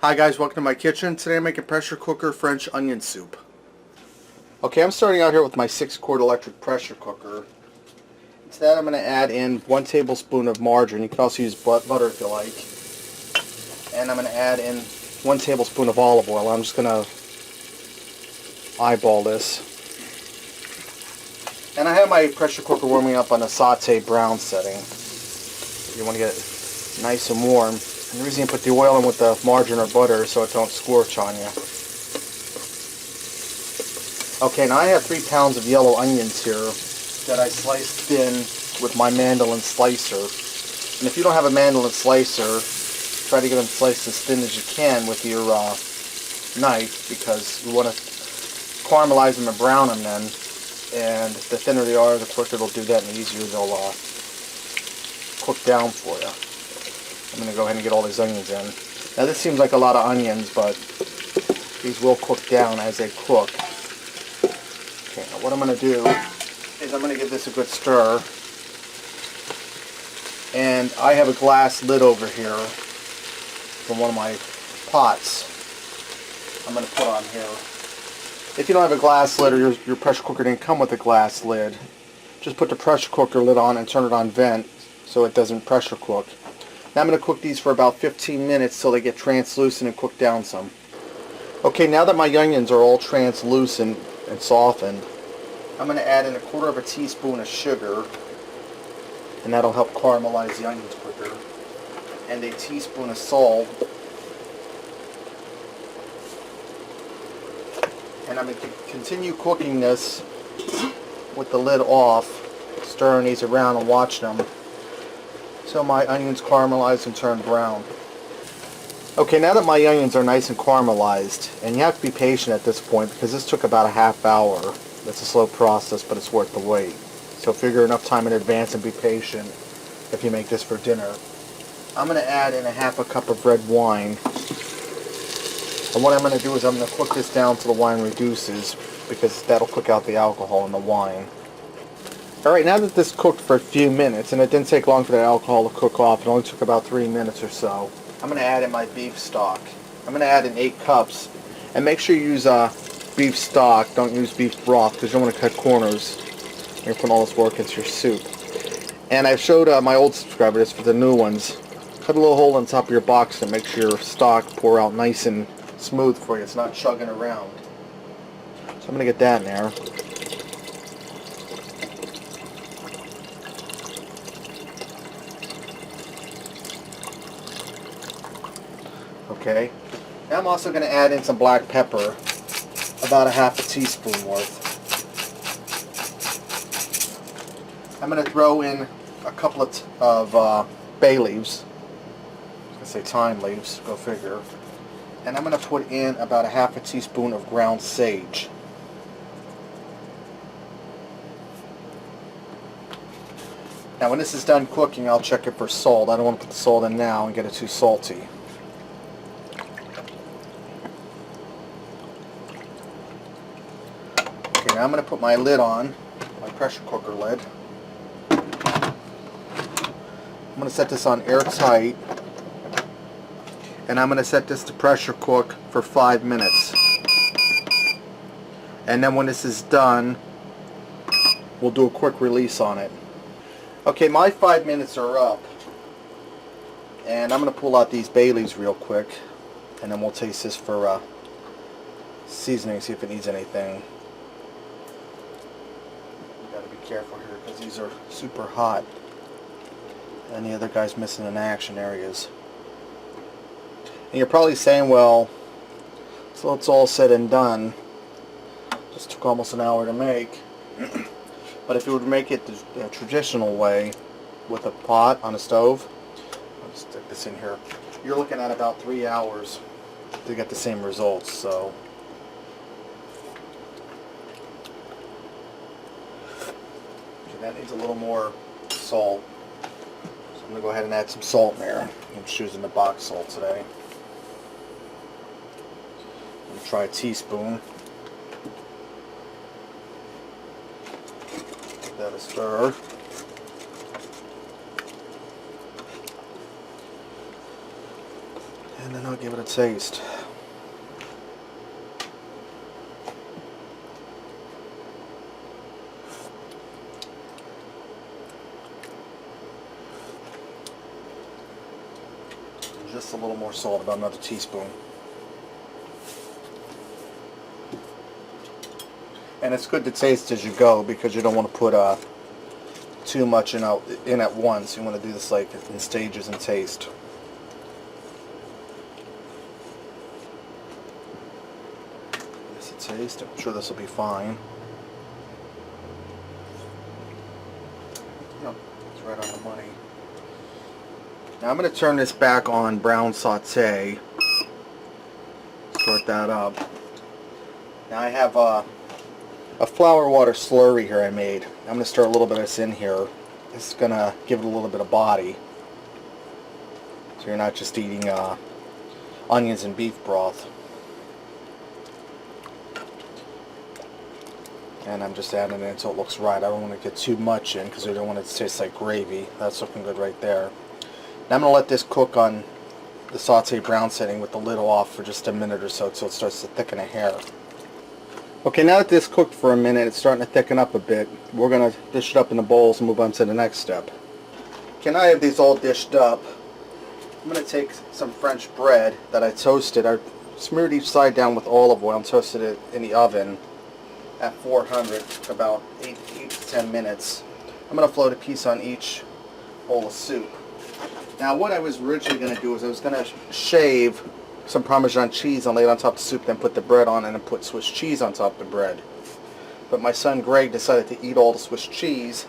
Hi guys, welcome to my kitchen. Today I'm making pressure cooker French onion soup. Okay, I'm starting out here with my 6-quart electric pressure cooker. To that I'm going to add in 1 tablespoon of margarine. You can also use butter if you like. And I'm going to add in 1 tablespoon of olive oil. I'm just going to eyeball this. And I have my pressure cooker warming up on a saute brown setting. You want to get it nice and warm. And the reason you put the oil in with the margarine or butter is so it don't scorch on you. Okay, now I have 3 pounds of yellow onions here that I sliced thin with my mandolin slicer. And if you don't have a mandolin slicer, try to get them sliced as thin as you can with your knife, because you want to caramelize them and brown them then. And the thinner they are, the quicker they'll do that, and the easier they'll cook down for you. I'm going to go ahead and get all these onions in. Now this seems like a lot of onions, but these will cook down as they cook. Okay, now what I'm going to do is I'm going to give this a good stir. And I have a glass lid over here from one of my pots I'm going to put on here. If you don't have a glass lid, or your pressure cooker didn't come with a glass lid, just put the pressure cooker lid on and turn it on vent so it doesn't pressure cook. Now I'm going to cook these for about 15 minutes till they get translucent and cook down some. Okay, now that my onions are all translucent and softened, I'm going to add in 1/4 teaspoon of sugar, and that'll help caramelize the onions quicker, and a teaspoon of salt. And I'm going to continue cooking this with the lid off, stirring these around and watching them so my onions caramelize and turn brown. Okay, now that my onions are nice and caramelized, and you have to be patient at this point because this took about a half hour. It's a slow process, but it's worth the wait. So figure enough time in advance and be patient if you make this for dinner. I'm going to add in 1/2 cup of red wine. And what I'm going to do is I'm going to cook this down till the wine reduces, because that'll cook out the alcohol in the wine. Alright, now that this cooked for a few minutes, and it didn't take long for the alcohol to cook off, it only took about 3 minutes or so, I'm going to add in my beef stock. I'm going to add in 8 cups, and make sure you use beef stock, don't use beef broth, because you don't want to cut corners when you're putting all this work into your soup. And I've showed my old subscribers for the new ones, cut a little hole on top of your box to make sure your stock pour out nice and smooth for you, it's not chugging around. So I'm going to get that in there. Okay, now I'm also going to add in some black pepper, about 1/2 teaspoon worth. I'm going to throw in a couple of bay leaves, I was going to say thyme leaves, go figure, and I'm going to put in about 1/2 teaspoon of ground sage. Now when this is done cooking, I'll check it for salt. I don't want to put the salt in now and get it too salty. Now I'm going to put my lid on, my pressure cooker lid. I'm going to set this on airtight, and I'm going to set this to pressure cook for 5 minutes. And then when this is done, we'll do a quick release on it. Okay, my 5 minutes are up, and I'm going to pull out these bay leaves real quick, and then we'll taste this for seasoning, see if it needs anything. Careful here because these are super hot, and the other guy's missing in action areas. And you're probably saying, well, so it's all said and done, just took almost an hour to make. But if you were to make it the traditional way with a pot on a stove, I'll just stick this in here, you're looking at about 3 hours to get the same results. So that needs a little more salt, so I'm going to go ahead and add some salt in there. I'm just using the box salt today. I'm going to try a teaspoon. Give that a stir. And then I'll give it a taste. Just a little more salt, about another teaspoon. And it's good to taste as you go because you don't want to put too much in at once. You want to do this like in stages and taste. This a taste. I'm sure this will be fine. Yep, it's right on the money. Now I'm going to turn this back on brown saute. Start that up. Now I have a flour water slurry here I made. I'm going to stir a little bit of this in here. It's going to give it a little bit of body. So you're not just eating onions and beef broth. And I'm just adding it until it looks right. I don't want to get too much in because I don't want it to taste like gravy. That's looking good right there. Now I'm going to let this cook on the saute brown setting with the lid off for just a minute or so until it starts to thicken a hair. Okay, now that this cooked for a minute, it's starting to thicken up a bit. We're going to dish it up in the bowls and move on to the next step. Okay, now I have these all dished up. I'm going to take some French bread that I toasted. I smeared each side down with olive oil and toasted it in the oven at 400 for about 8 to 10 minutes. I'm going to float a piece on each bowl of soup. Now what I was originally going to do is I was going to shave some Parmesan cheese and lay it on top of the soup, then put the bread on and then put Swiss cheese on top of the bread. But my son Greg decided to eat all the Swiss cheese,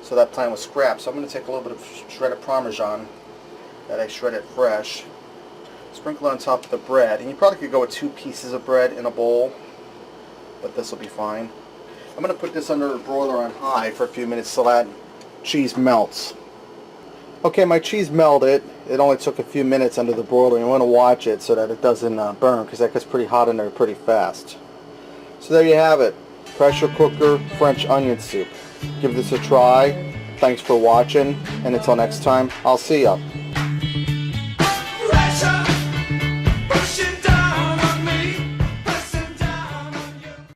so that plan was scrapped. So I'm going to take a little bit of shredded Parmesan that I shredded fresh, sprinkle it on top of the bread, and you probably could go with 2 pieces of bread in a bowl, but this will be fine. I'm going to put this under a broiler on high for a few minutes so that cheese melts. Okay, my cheese melted. It only took a few minutes under the broiler. You want to watch it so that it doesn't burn because that gets pretty hot in there pretty fast. So there you have it. Pressure cooker French onion soup. Give this a try. Thanks for watching, and until next time, I'll see ya.